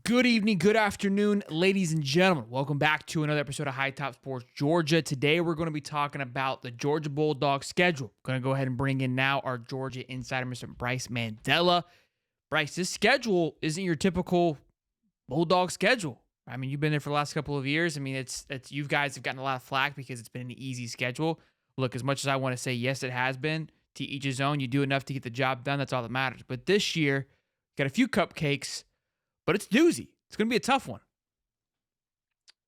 Good evening, good afternoon, ladies and gentlemen. Welcome back to another episode of High Top Sports Georgia. Today, we're going to be talking about the Georgia Bulldogs schedule. Going to go ahead and bring in now our Georgia insider, Mr. Bryce Mandela. Bryce, this schedule isn't your typical Bulldog schedule. I mean, you've been there for the last couple of years. I mean, it's you guys have gotten a lot of flack because it's been an easy schedule. Look, as much as I want to say yes, it has been. To each his own. You do enough to get the job done. That's all that matters. But this year, got a few cupcakes. But it's doozy. It's going to be a tough one.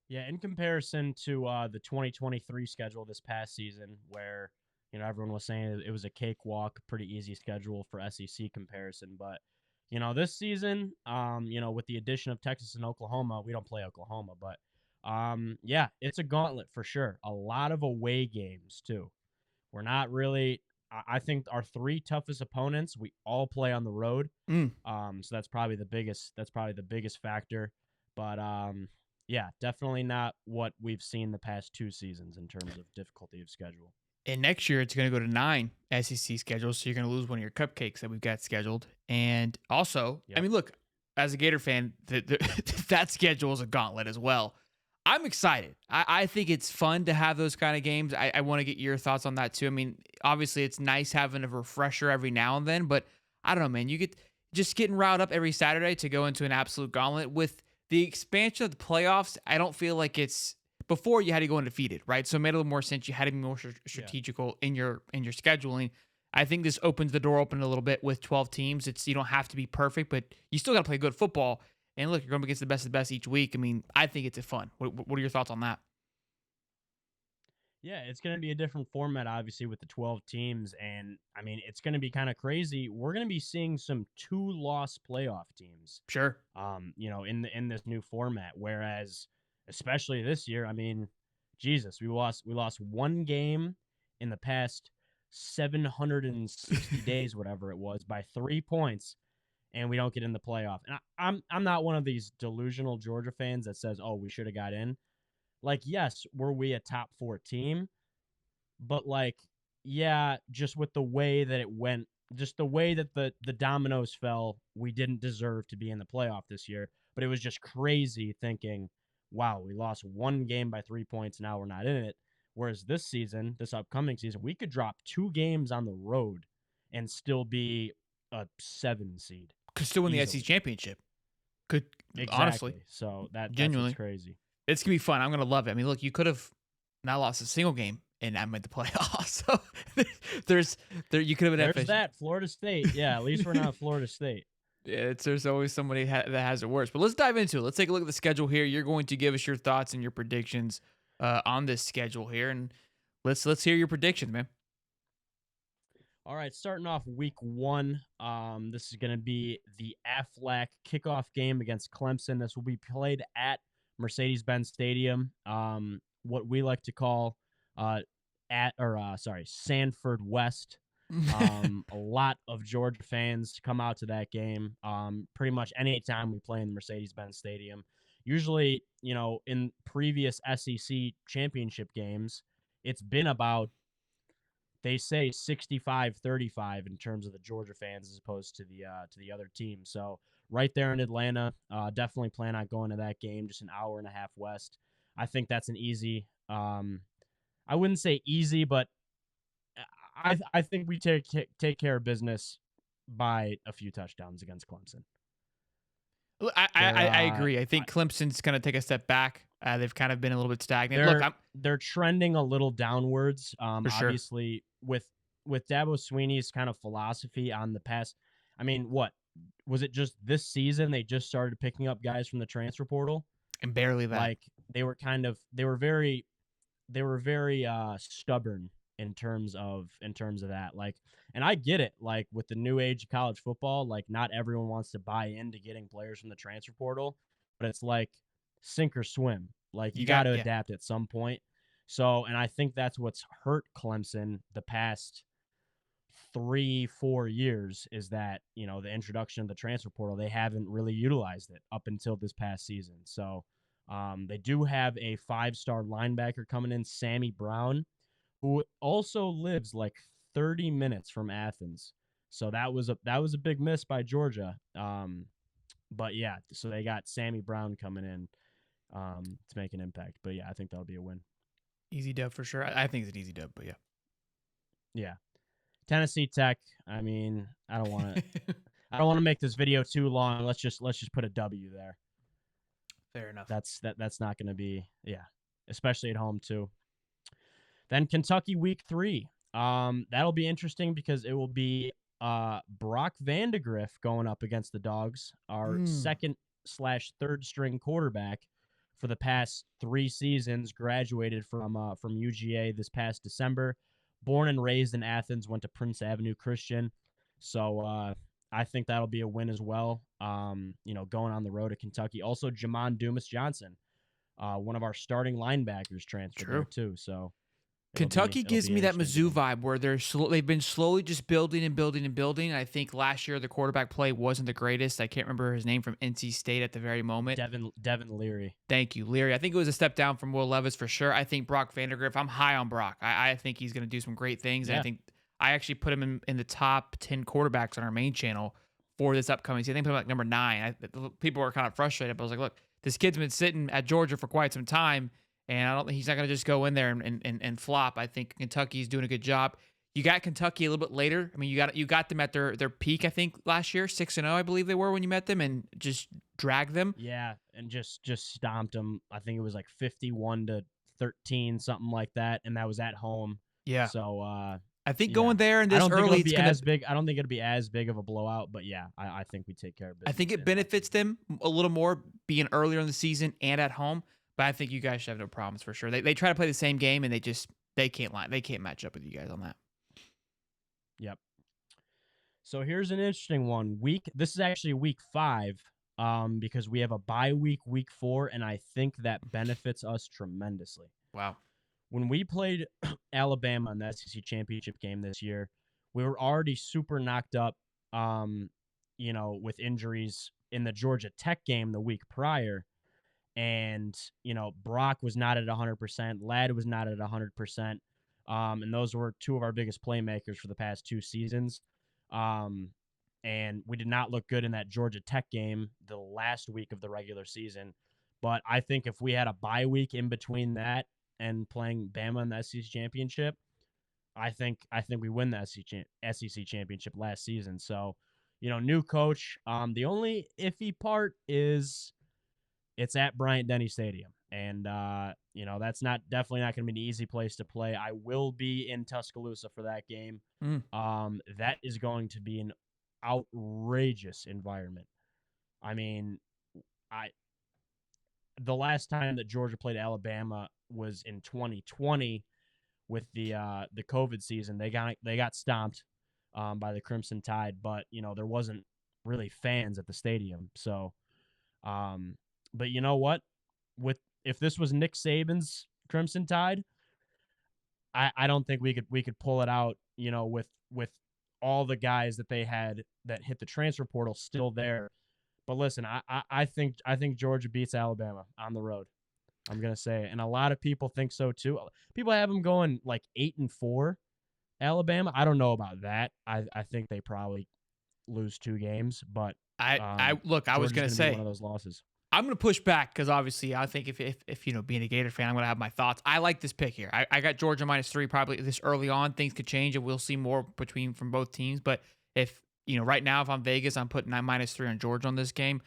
Yeah, in comparison to the 2023 schedule this past season, where everyone was saying it was a cakewalk, pretty easy schedule for SEC comparison. But this season, with the addition of Texas and Oklahoma, we don't play Oklahoma, but yeah, it's a gauntlet for sure. A lot of away games too. We're not really. I think our three toughest opponents, we all play on the road. So that's probably the biggest. That's probably the biggest factor. But yeah, definitely not what we've seen the past two seasons in terms of difficulty of schedule. And next year, it's going to go to 9 SEC schedules. So you're going to lose one of your cupcakes that we've got scheduled. And also, I mean, look, as a Gator fan, that schedule is a gauntlet as well. I'm excited. I think it's fun to have those kind of games. I want to get your thoughts on that too. I mean, obviously it's nice having a refresher every now and then, but I don't know, man. You get just getting riled up every Saturday to go into an absolute gauntlet with the expansion of the playoffs. I don't feel like it's before you had to go undefeated, right? So it made a little more sense. You had to be more strategical in your scheduling. I think this opens the door open a little bit with 12 teams. You don't have to be perfect, but you still got to play good football. And look, you're going against the best of the best each week. I mean, I think it's fun. What are your thoughts on that? Yeah, it's going to be a different format, obviously, with the 12 teams. And, I mean, it's going to be kind of crazy. We're going to be seeing some two-loss playoff teams. Sure. In this new format. Whereas, especially this year, I mean, Jesus, we lost one game in the past 760 days, whatever it was, by 3 points. And we don't get in the playoff. And I'm not one of these delusional Georgia fans that says, "Oh, we should have got in." Like, yes, were we a top 4 team? But like, yeah, just with the way that it went, just the way that the dominoes fell, we didn't deserve to be in the playoff this year. But it was just crazy thinking, "Wow, we lost one game by 3 points, now we're not in it." Whereas this season, this upcoming season, we could drop 2 games on the road and still be a 7 seed. Could still win the SEC championship. Could exactly. Honestly. So genuinely that's crazy. It's gonna be fun. I'm gonna love it. I mean, look, you could have not lost a single game and I made the playoffs. So you could have been. There's that Florida State. Yeah, at least we're not Florida State. Yeah, there's always somebody that has it worse. But let's dive into it. Let's take a look at the schedule here. You're going to give us your thoughts and your predictions on this schedule here, and let's hear your predictions, man. All right, starting off week 1, this is going to be the Aflac kickoff game against Clemson. This will be played at Mercedes-Benz Stadium, what we like to call Sanford West. A lot of Georgia fans come out to that game. Pretty much any time we play in the Mercedes-Benz Stadium. Usually, in previous SEC championship games, it's been about, they say 65-35 in terms of the Georgia fans as opposed to the other team. So right there in Atlanta, definitely plan on going to that game, just an hour and a half west. I think that's an easy, I wouldn't say easy, but I think we take care of business by a few touchdowns against Clemson. I agree. I think Clemson's going to take a step back. They've kind of been a little bit stagnant. They're trending a little downwards. Obviously, sure. with Dabo Swinney's kind of philosophy on the past. I mean, what was it? Just this season, they just started picking up guys from the transfer portal, and barely that. Like they were very stubborn in terms of that. Like, and I get it. Like with the new age of college football, like not everyone wants to buy into getting players from the transfer portal, but it's like sink or swim. Like you got to adapt at some point. So, and I think that's what's hurt Clemson the past 3-4 years is that, the introduction of the transfer portal, they haven't really utilized it up until this past season. So, they do have a 5-star linebacker coming in, Sammy Brown, who also lives like 30 minutes from Athens. So that was a big miss by Georgia. But yeah, so they got Sammy Brown coming in to make an impact. But yeah, I think that'll be a win. Easy dub for sure. I think it's an easy dub, but yeah. Yeah. Tennessee Tech. I mean, I don't want to. I don't want to make this video too long. Let's just put a W there. Fair enough. That's not going to be, yeah, especially at home too. Then Kentucky week 3. That'll be interesting because it will be Brock Vandegrift going up against the Dogs, our second/third string quarterback for the past 3 seasons. Graduated from UGA this past December. Born and raised in Athens, went to Prince Avenue Christian. So I think that'll be a win as well. Going on the road to Kentucky. Also, Jamon Dumas Johnson, one of our starting linebackers, transferred there too. So Kentucky gives me that Mizzou vibe where they've been slowly just building and building and building. I think last year the quarterback play wasn't the greatest. I can't remember his name from NC State at the very moment. Devin Leary. Thank you, Leary. I think it was a step down from Will Levis for sure. I think Brock Vandegrift, I'm high on Brock. I think he's going to do some great things. Yeah. And I think I actually put him in the top 10 quarterbacks on our main channel for this upcoming season. I think I put him like number 9. People were kind of frustrated, but I was like, look, this kid's been sitting at Georgia for quite some time. And I don't think he's not going to just go in there and flop. I think Kentucky's doing a good job. You got Kentucky a little bit later. I mean, you got them at their peak, I think, last year, 6-0, I believe they were when you met them, and just dragged them. Yeah, and just stomped them. I think it was like 51-13, something like that, and that was at home. Yeah. So I think going there and this early, it's as big. I don't think it'll be as big of a blowout, but yeah, I think we take care of business. I think it benefits them a little more being earlier in the season and at home. But I think you guys should have no problems for sure. They try to play the same game and they can't lie. They can't match up with you guys on that. Yep. So here's an interesting one. This is actually week 5, because we have a bye week 4, and I think that benefits us tremendously. Wow. When we played Alabama in the SEC championship game this year, we were already super knocked up, with injuries in the Georgia Tech game the week prior. And, Brock was not at 100%. Ladd was not at 100%. And those were 2 of our biggest playmakers for the past 2 seasons. And we did not look good in that Georgia Tech game the last week of the regular season. But I think if we had a bye week in between that and playing Bama in the SEC championship, I think we win the SEC championship last season. So, new coach. The only iffy part is it's at Bryant-Denny Stadium, and that's definitely not going to be an easy place to play. I will be in Tuscaloosa for that game. That is going to be an outrageous environment. I mean, the last time that Georgia played Alabama was in 2020 with the COVID season. They got stomped by the Crimson Tide, but there wasn't really fans at the stadium, so. But you know what? If this was Nick Saban's Crimson Tide, I don't think we could pull it out. With all the guys that they had that hit the transfer portal still there. But listen, I think Georgia beats Alabama on the road. I'm gonna say it, and a lot of people think so too. People have them going like 8-4. Alabama, I don't know about that. I think they probably lose 2 games, but I was gonna say one of those losses. I'm going to push back because obviously I think if being a Gator fan, I'm going to have my thoughts. I like this pick here. I got Georgia -3 probably this early on. Things could change and we'll see more from both teams. But if, right now, if I'm Vegas, I'm putting -3 on Georgia on this game.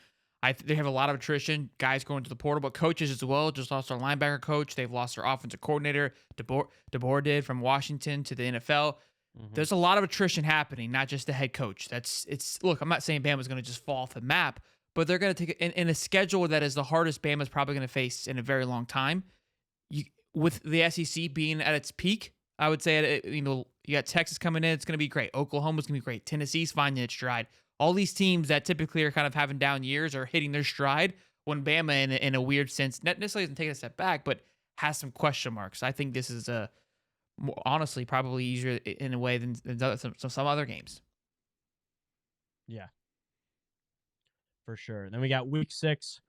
They have a lot of attrition, guys going to the portal, but coaches as well. Just lost their linebacker coach. They've lost their offensive coordinator. DeBoer did from Washington to the NFL. Mm-hmm. There's a lot of attrition happening, not just the head coach. Look, I'm not saying Bama's going to just fall off the map, but they're going to take in a schedule that is the hardest Bama's probably going to face in a very long time. With the SEC being at its peak, I would say, you got Texas coming in. It's going to be great. Oklahoma's going to be great. Tennessee's finding its stride. All these teams that typically are kind of having down years are hitting their stride when Bama, in a weird sense, not necessarily isn't taking a step back, but has some question marks. I think this is honestly probably easier in a way than some other games. Yeah. For sure. Then we got week 6.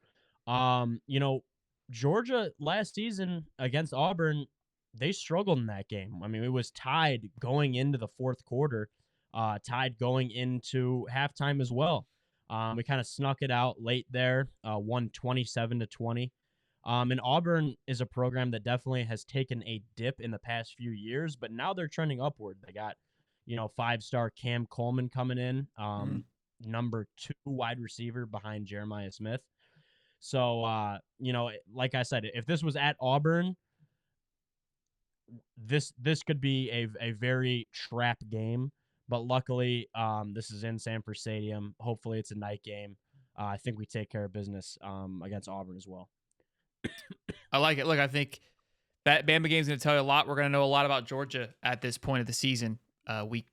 Georgia last season against Auburn, they struggled in that game. I mean, it was tied going into the 4th quarter, tied going into halftime as well. We kind of snuck it out late there, won 27-20. And Auburn is a program that definitely has taken a dip in the past few years, but now they're trending upward. They got, 5-star Cam Coleman coming in, number 2 wide receiver behind Jeremiah Smith. So, like I said, if this was at Auburn, this could be a very trap game. But luckily, this is in Sanford Stadium. Hopefully, it's a night game. I think we take care of business against Auburn as well. I like it. Look, I think that Bama game is going to tell you a lot. We're going to know a lot about Georgia at this point of the season. Week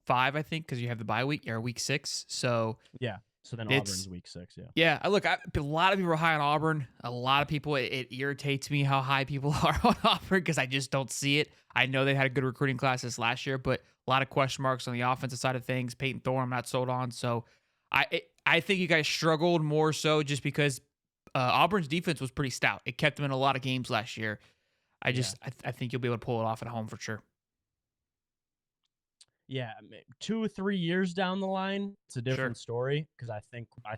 5, I think, because you have the bye week, or week 6. So yeah. So then Auburn's week 6. Yeah. Yeah. Look, a lot of people are high on Auburn. A lot of people, it irritates me how high people are on Auburn because I just don't see it. I know they had a good recruiting class this last year, but a lot of question marks on the offensive side of things. Peyton Thorne, I'm not sold on. So I think you guys struggled more so just because Auburn's defense was pretty stout. It kept them in a lot of games last year. I think you'll be able to pull it off at home for sure. Yeah, 2 or 3 years down the line, it's a different story because I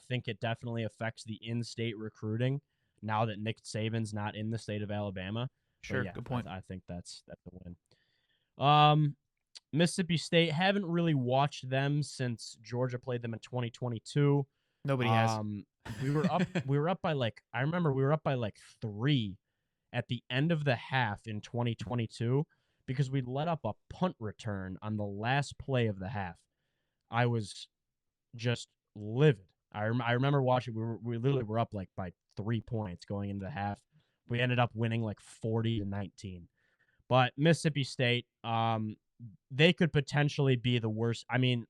think it definitely affects the in-state recruiting now that Nick Saban's not in the state of Alabama. Sure, yeah, good point. I think that's a win. Mississippi State, haven't really watched them since Georgia played them in 2022. Nobody has. We were up by I remember we were up by 3 at the end of the half in 2022 because we let up a punt return on the last play of the half. I was just livid. I remember watching. We literally were up by 3 points going into the half. We ended up winning 40-19. But Mississippi State, they could potentially be the worst. I mean,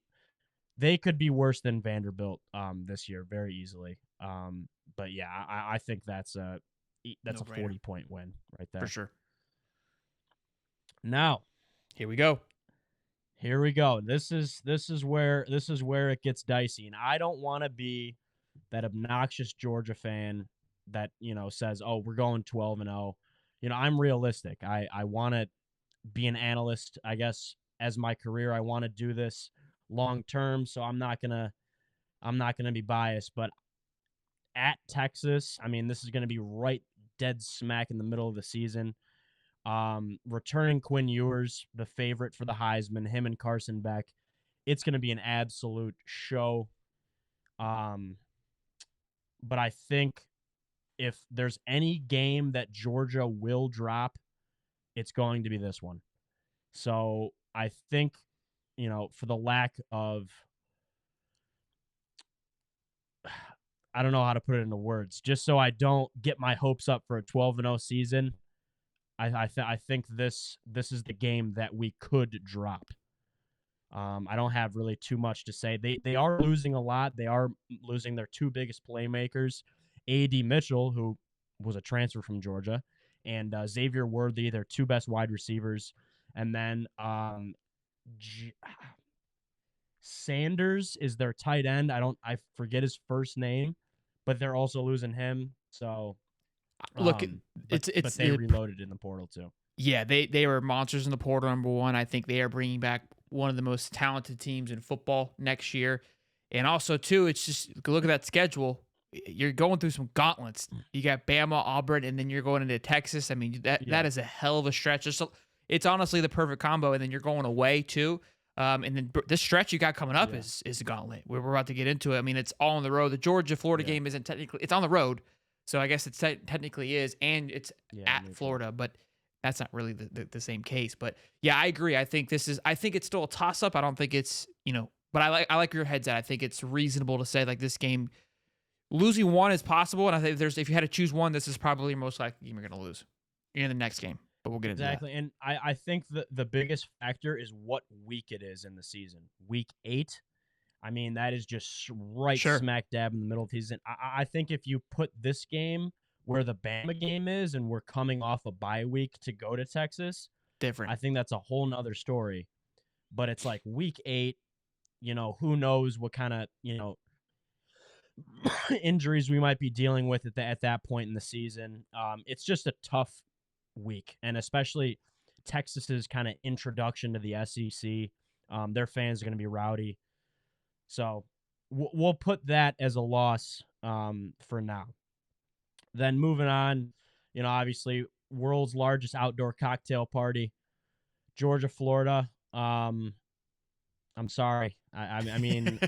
they could be worse than Vanderbilt this year very easily. But yeah, I think that's a 40-point win right there for sure. Now, here we go. This is where it gets dicey, and I don't want to be that obnoxious Georgia fan that says, "Oh, we're going 12-0." I'm realistic. I want to be an analyst, I guess, as my career. I want to do this long term, so I'm not gonna be biased. But at Texas, I mean, this is gonna be right dead smack in the middle of the season. Returning Quinn Ewers, the favorite for the Heisman, him and Carson Beck. It's going to be an absolute show. But I think if there's any game that Georgia will drop, it's going to be this one. So I think, for the lack of, I don't know how to put it into words, just so I don't get my hopes up for a 12-0 season, I think this is the game that we could drop. I don't have really too much to say. They are losing a lot. They are losing their 2 biggest playmakers, A.D. Mitchell, who was a transfer from Georgia, and Xavier Worthy, their 2 best wide receivers, and then Sanders is their tight end. I forget his first name, but they're also losing him. So. Look, but they reloaded in the portal too. Yeah, they were monsters in the portal, number one. I think they are bringing back one of the most talented teams in football next year. And also, too, it's just look at that schedule. You're going through some gauntlets. You got Bama, Auburn, and then you're going into Texas. I mean, that is a hell of a stretch. It's honestly the perfect combo. And then you're going away, too. And then this stretch you got coming up is a gauntlet. We're about to get into it. I mean, it's all on the road. The Georgia-Florida game isn't technically – it's on the road. So I guess it technically is, and it's at Florida, but that's not really the same case. But yeah, I agree. I think it's still a toss up. I don't think it's but I like your head's at. I think it's reasonable to say this game losing one is possible, and I think if you had to choose one, this is probably your most likely game you're going to lose in the next game. But we'll get into that. Exactly, and I think the biggest factor is what week it is in the season. Week 8. I mean, that is just smack dab in the middle of the season. I think if you put this game where the Bama game is and we're coming off a bye week to go to Texas, different. I think that's a whole nother story. But it's week 8, who knows what kind of, injuries we might be dealing with at that point in the season. It's just a tough week, and especially Texas's kind of introduction to the SEC. Their fans are going to be rowdy. So we'll put that as a loss for now. Then moving on, obviously world's largest outdoor cocktail party, Georgia, Florida. I'm sorry. I mean,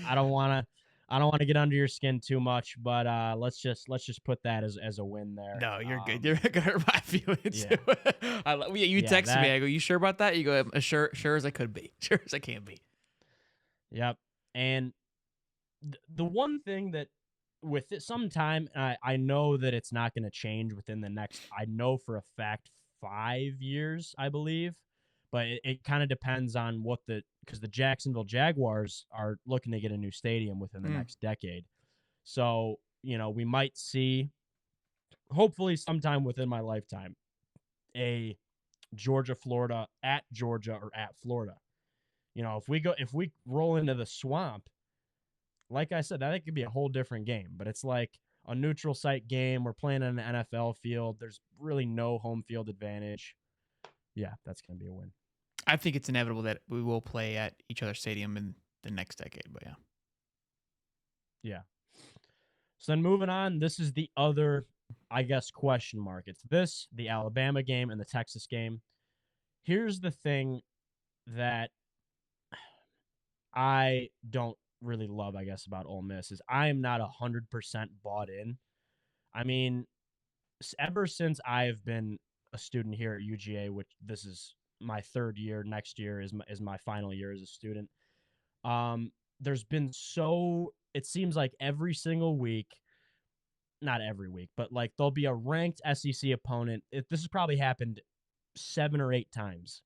I don't want to. I don't want to get under your skin too much, but let's just put that as a win there. No, you're good. You're gonna hurt my feelings. Yeah. You Yeah, texted me. I go, you sure about that? You go, sure as I could be. Sure as I can be. Yep. And the one thing that with it, sometime I know that it's not going to change within the next. I know for a fact 5 years, I believe, but it kind of depends on because the Jacksonville Jaguars are looking to get a new stadium within the next decade. So, we might see, hopefully sometime within my lifetime, a Georgia, Florida, at Georgia or at Florida. If we roll into the swamp, like I said, I think it could be a whole different game, but it's like a neutral site game. We're playing on an NFL field. There's really no home field advantage. Yeah, that's going to be a win. I think it's inevitable that we will play at each other's stadium in the next decade, but yeah. Yeah. So then moving on, this is the other, I guess, question mark. It's the Alabama game and the Texas game. Here's the thing that I don't really love, I guess, about Ole Miss is I am not 100% bought in. I mean, ever since I've been a student here at UGA, which this is my third year, next year is my final year as a student. There's been it seems like every single week, not every week, but like there'll be a ranked SEC opponent. This has probably happened 7 or 8 times.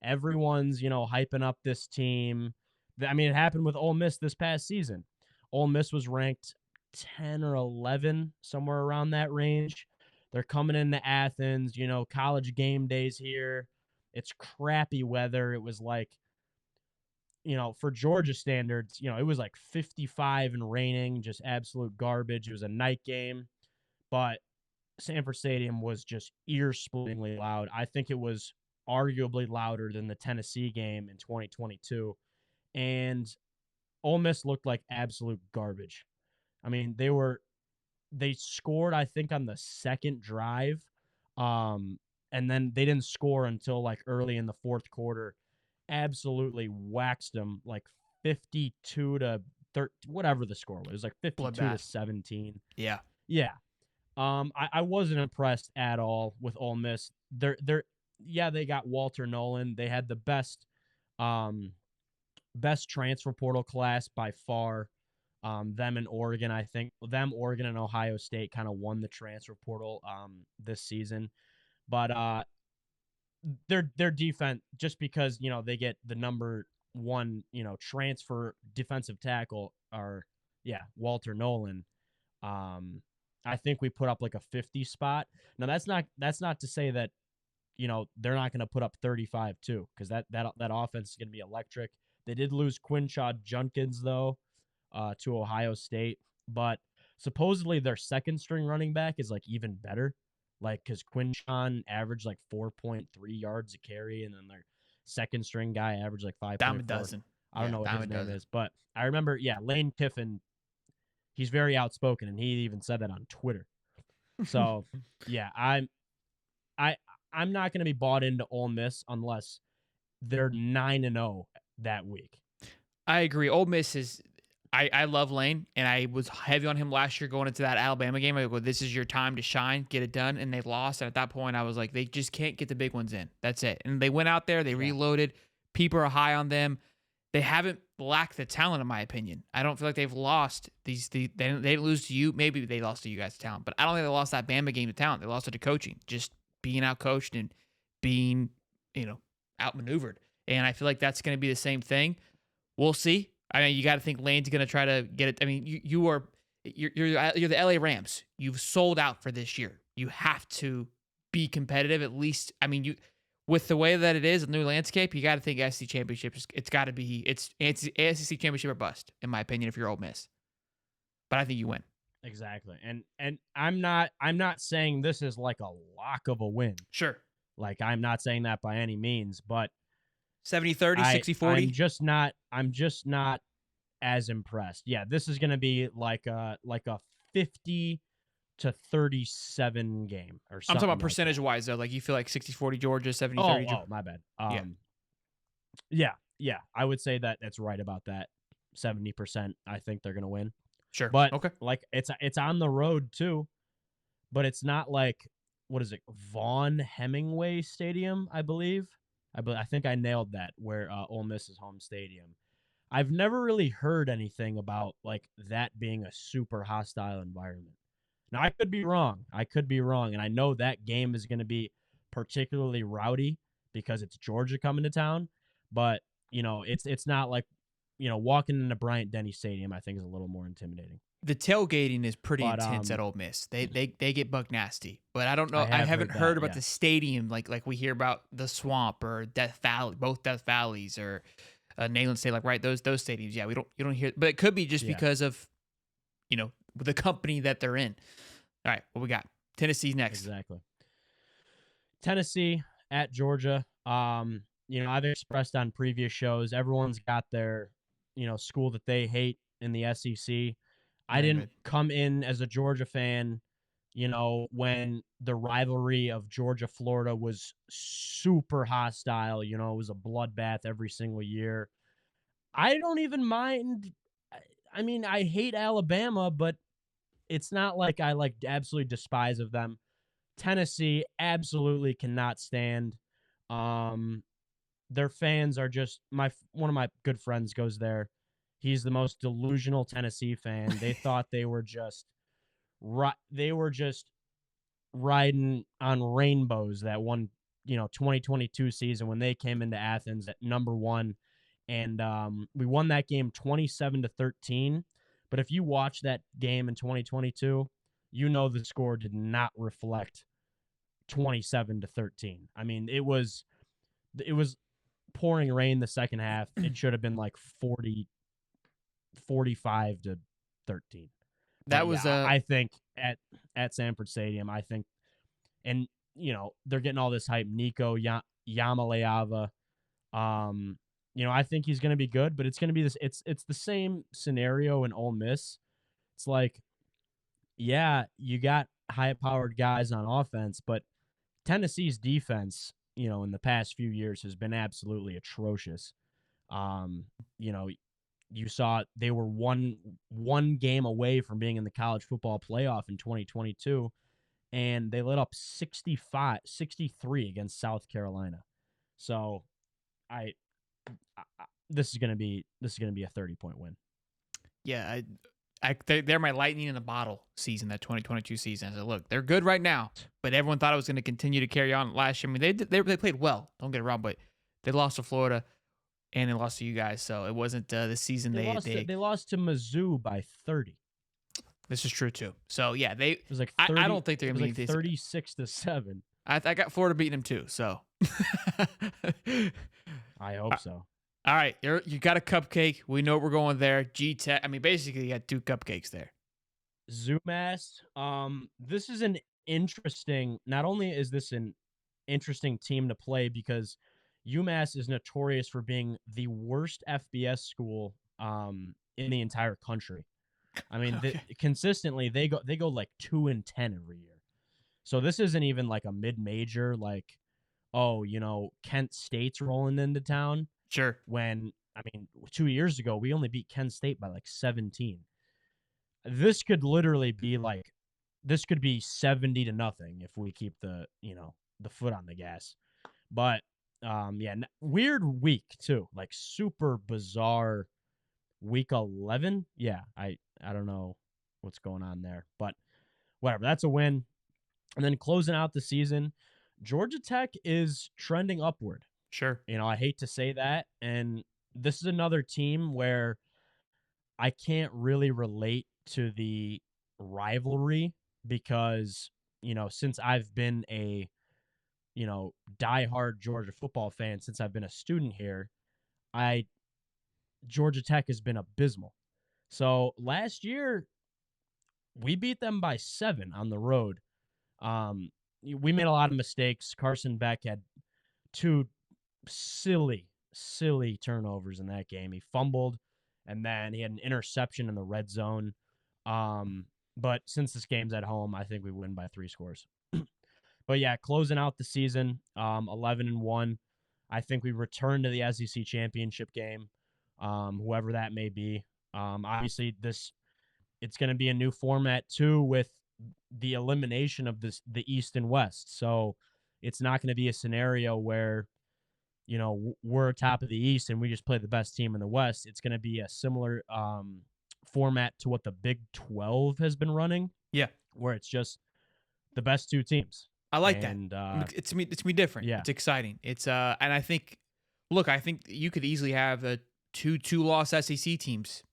Everyone's, hyping up this team. I mean, it happened with Ole Miss this past season. Ole Miss was ranked 10 or 11, somewhere around that range. They're coming into Athens, college game days here. It's crappy weather. It was like, for Georgia standards, it was like 55 and raining, just absolute garbage. It was a night game, but Sanford Stadium was just ear-splittingly loud. I think it was arguably louder than the Tennessee game in 2022. And Ole Miss looked like absolute garbage. I mean, they scored, I think, on the second drive. And then they didn't score until like early in the fourth quarter. Absolutely waxed them like 52 to 13, whatever the score was. It was like 52 to 17. Yeah. Yeah. I wasn't impressed at all with Ole Miss. They got Walter Nolan. They had the best transfer portal class by far. Them and Oregon, I think. Oregon, and Ohio State kind of won the transfer portal this season. But their defense, just because, they get the number 1, transfer defensive tackle, Walter Nolan. I think we put up like a 50 spot. Now that's not to say that, they're not going to put up 35 too, because that offense is going to be electric. They did lose Quinshaw Junkins though, to Ohio State, but supposedly their second string running back is like even better, like because Quinshaw averaged like 4.3 yards a carry, and then their second string guy averaged like 5.4. Dime a dozen. I don't know what his name is, but I remember, Lane Kiffin. He's very outspoken, and he even said that on Twitter. So, I'm not going to be bought into Ole Miss unless they're 9-0 that week. I agree. Ole Miss is. I love Lane, and I was heavy on him last year going into that Alabama game. I go, this is your time to shine, get it done, and they lost. And at that point, I was like, they just can't get the big ones in. That's it. And they went out there, they reloaded. People are high on them. They haven't lacked the talent, in my opinion. I don't feel like they've lost these. They didn't lose to you. Maybe they lost to you guys' talent, but I don't think they lost that Bama game to talent. They lost it to coaching, just being out coached and being, outmaneuvered. And I feel like that's going to be the same thing. We'll see. I mean, you got to think Lane's going to try to get it. I mean, you're the LA Rams. You've sold out for this year. You have to be competitive at least. I mean, with the way that it is, the new landscape, you got to think SEC championship. It's got to be it's SEC championship or bust, in my opinion, if you're Ole Miss. But I think you win. Exactly. And I'm not saying this is like a lock of a win. Sure. Like, I'm not saying that by any means, but 70-30, 60-40. I'm just not as impressed. Yeah, this is going to be like a 50 to 37 game or I'm talking something about like that. percentage wise though. Like you feel like 60-40 Georgia, 70-30 Georgia. Oh, my bad. Yeah. Yeah, I would say that that's right about that. 70%, I think they're going to win. Sure. But Okay. like it's on the road too, but it's not like what is it? Vaughn Hemingway Stadium, I believe. I think I nailed that where Ole Miss's home stadium. I've never really heard anything about like that being a super hostile environment. Now I could be wrong. And I know that game is going to be particularly rowdy because it's Georgia coming to town, but it's not like walking into Bryant Denny Stadium I think is a little more intimidating. The tailgating is pretty But intense at Ole Miss. They get buck nasty, but I don't I know. I have haven't heard heard that, about yeah. the stadium like we hear about the Swamp or Death Valley, both Death Valleys or Neyland State. Like right, those stadiums. Yeah, you don't hear, but it could be just Yeah. because of the company that they're in. All right, what we got? Tennessee next. Exactly. Tennessee at Georgia. I've expressed on previous shows, everyone's got their, school that they hate in the SEC. I Very didn't good. come in as a Georgia fan, when the rivalry of Georgia Florida was super hostile. It was a bloodbath every single year. I don't even mind. I mean, I hate Alabama, but it's not like I like absolutely despise of them. Tennessee absolutely cannot stand. Um, their fans are just one of my good friends goes there. He's the most delusional Tennessee fan. They thought they were just riding on rainbows that one 2022 season when they came into Athens at number 1, and we won that game 27-13. But if you watch that game in 2022, the score did not reflect 27-13. I mean, it was pouring rain the second half. It should have been like 45-13. But That was yeah, I think at Sanford Stadium, I think, and they're getting all this hype. Nico Yamaleava, I think he's going to be good, but it's going to be this. It's the same scenario in Ole Miss. It's like, yeah, you got high-powered guys on offense, but Tennessee's defense, in the past few years has been absolutely atrocious. Um, you know, you saw they were one game away from being in the college football playoff in 2022, and they let up 63 against South Carolina. So, I this is gonna be a 30-point win. Yeah, they're my lightning in a bottle season, that 2022 season. I said, look, they're good right now, but everyone thought it was going to continue to carry on last year. I mean, they played well. Don't get it wrong, but they lost to Florida and they lost to you guys, so it wasn't the season they lost to Mizzou by 30. This is true too. So yeah, It was like 30, I don't think they're going to be like 36-7. I got Florida beating them too. So I hope so. All right, you got a cupcake. We know we're going there. G-Tech. I mean, basically, you got 2 cupcakes there. Zoomass. This is an interesting. Not only is this an interesting team to play because UMass is notorious for being the worst FBS school in the entire country. I mean, Okay. consistently they go like 2-10 every year. So this isn't even like a mid-major like, Kent State's rolling into town. Sure. When, I mean, 2 years ago, we only beat Kent State by like 17. This could literally be like, this could be 70-0 if we keep the foot on the gas. But, weird week too, like super bizarre week 11. Yeah, I don't know what's going on there, but whatever. That's a win. And then closing out the season, Georgia Tech is trending upward. Sure. I hate to say that. And this is another team where I can't really relate to the rivalry because, since I've been a, diehard Georgia football fan, since I've been a student here, Georgia Tech has been abysmal. So last year, we beat them by 7 on the road. We made a lot of mistakes. Carson Beck had 2 silly turnovers in that game. He fumbled and then he had an interception in the red zone. But since this game's at home, I think we win by 3 scores. But yeah, closing out the season, 11-1. I think we return to the SEC championship game, whoever that may be. Obviously, it's going to be a new format too, with the elimination of the East and West. So it's not going to be a scenario where we're top of the East and we just play the best team in the West. It's going to be a similar format to what the Big 12 has been running. Yeah, where it's just the best 2 teams. I like and, that. It's gonna be different. Yeah. It's exciting. It's and I think, look, I think you could easily have two-loss SEC teams.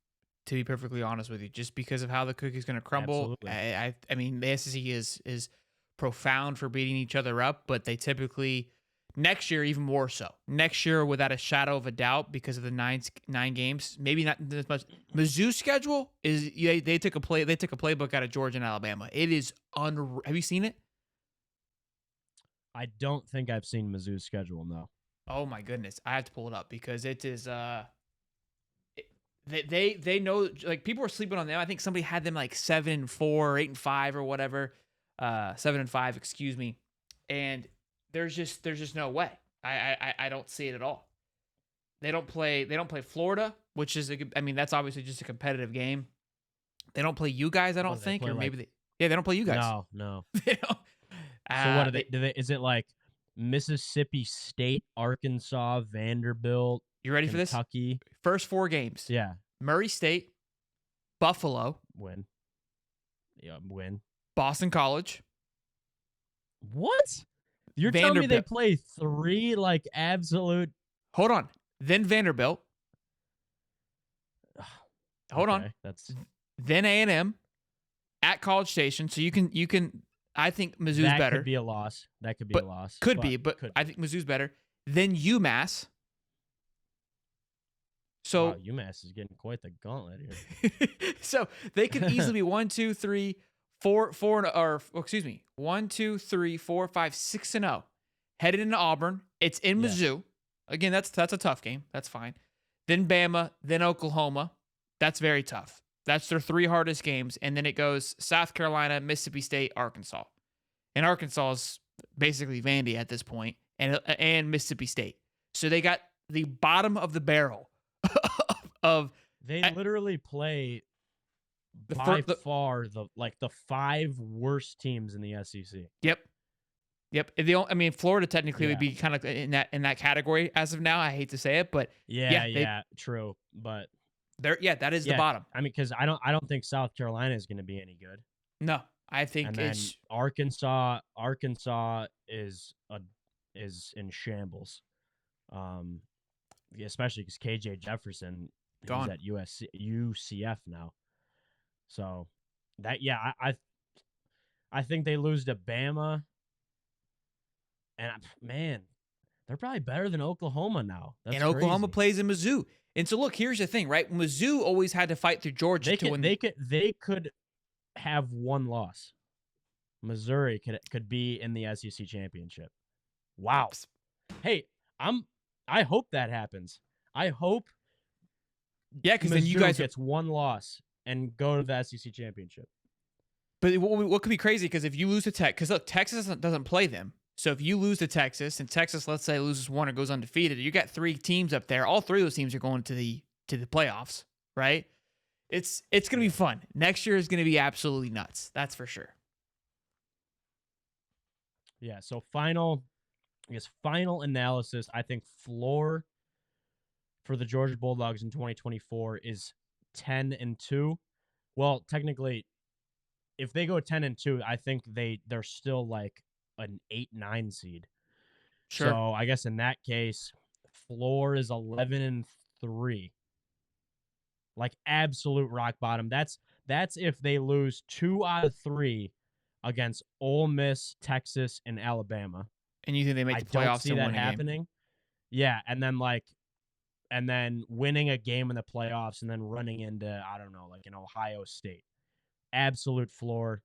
To be perfectly honest with you, just because of how the cookie's going to crumble. Absolutely. I mean, the SEC is profound for beating each other up, but they typically next year even more so. Next year, without a shadow of a doubt, because of the nine games, maybe not as much. Mizzou's schedule is they took a playbook out of Georgia and Alabama. It is Have you seen it? I don't think I've seen Mizzou's schedule, no. Oh my goodness, I have to pull it up because it is. They know, like, people are sleeping on them. I think somebody had them like 7-4, 8-5, or whatever. 7-5, excuse me. And there's just no way. I don't see it at all. They don't play Florida, which is that's obviously just a competitive game. They don't play you guys, I don't think, or maybe they don't play you guys. No. They don't. So what do they? Is it like Mississippi State, Arkansas, Vanderbilt? You ready Kentucky? For this? First 4 games. Yeah. Murray State, Buffalo. Win. Yeah, win. Boston College. What? You're telling me they play 3 like absolute... Hold on. Then Vanderbilt. Hold on. Then A&M at College Station. So you can I think Mizzou's better. That could be a loss. But I think Mizzou's better. Then UMass. So wow, UMass is getting quite the gauntlet here. So they could easily be 1, 2, 3, 4, 1, 2, 3, 4, 5, 6-0. Headed into Auburn. It's in Mizzou. Again, that's a tough game. That's fine. Then Bama, then Oklahoma. That's very tough. That's their 3 hardest games. And then it goes South Carolina, Mississippi State, Arkansas. And Arkansas is basically Vandy at this point, and Mississippi State. So they got the bottom of the barrel of... They literally play far the 5 worst teams in the SEC. Yep. Florida technically would be kind of in that category as of now. I hate to say it, but true. But that is the bottom. I mean, because I don't think South Carolina is going to be any good. No, I think and then Arkansas is in shambles. Especially because KJ Jefferson is at UCF now. So that I think they lose to Bama. And man, they're probably better than Oklahoma now. That's crazy. Oklahoma plays in Mizzou. And so look, here's the thing, right? Mizzou always had to fight through Georgia to win. They could have 1 loss. Missouri could be in the SEC championship. Wow. Hey, I hope that happens. I hope. Yeah, because then you guys gets 1 loss and go to the SEC championship. But what could be crazy? Because if you lose to Tech, because look, Texas doesn't play them. So if you lose to Texas, and Texas, let's say, loses 1 or goes undefeated, you got 3 teams up there. All 3 of those teams are going to the playoffs, right? It's going to be fun. Next year is going to be absolutely nuts. That's for sure. Yeah. So final analysis. I think floor for the Georgia Bulldogs in 2024 is 10-2. Well, technically, if they go 10-2, I think they're still like an 8-9 seed. Sure. So I guess in that case, floor is 11-3. Like absolute rock bottom. That's if they lose 2 out of 3 against Ole Miss, Texas, and Alabama. And you think they make the playoffs? I don't see that happening. Yeah, and then winning a game in the playoffs and then running into, I don't know, like an Ohio State. Absolute floor.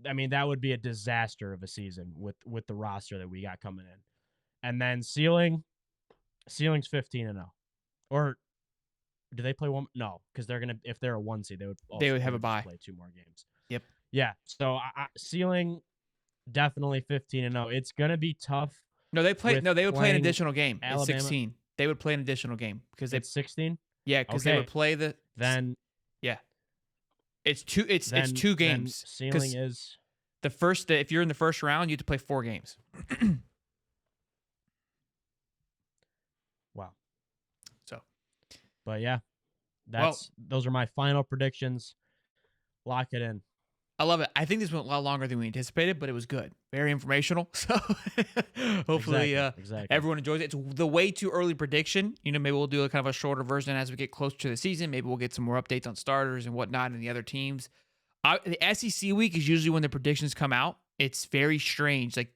I mean, that would be a disaster of a season with the roster that we got coming in. And then ceiling's 15-0. Or Do they play one? No, because they're gonna. If they're a 1 seed, They would have a just bye. play 2 more games. Yep. Yeah. So ceiling definitely 15-0. It's gonna be tough. No, they play. with No, they would play an playing additional game. It's Alabama. 16. They would play an additional game because It's 16. Yeah, because they Okay. would play the. Then Yeah, it's two. It's then 2 then games. ceiling is If you're in the first round, you have to play 4 games. wow. So, But yeah, those are my final predictions. Lock it in. I love it. I think this went a lot longer than we anticipated, but it was good. Very informational. So hopefully Exactly. everyone enjoys it. It's the way too early prediction. Maybe we'll do a kind of a shorter version as we get closer to the season. Maybe we'll get some more updates on starters and whatnot and the other teams. The SEC week is usually when the predictions come out. It's very strange. Like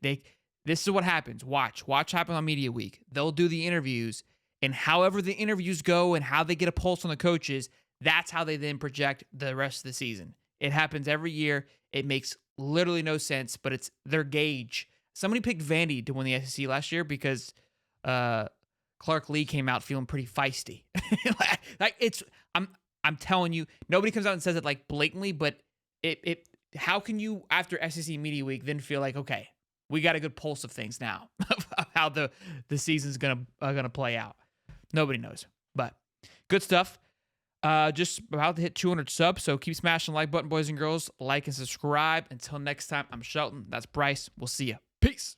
this is what happens. Watch happen on media week. They'll do the interviews, and however the interviews go and how they get a pulse on the coaches, that's how they then project the rest of the season. It happens every year. It makes literally no sense, but it's their gauge. Somebody picked Vandy to win the SEC last year because Clark Lee came out feeling pretty feisty. I'm telling you, nobody comes out and says it like blatantly, but it how can you after SEC Media Week then feel like, okay, we got a good pulse of things now of how the season's gonna play out? Nobody knows, but good stuff. Just about to hit 200 subs, so keep smashing the like button, boys and girls. Like and subscribe. Until next time, I'm Shelton. That's Bryce. We'll see you. Peace.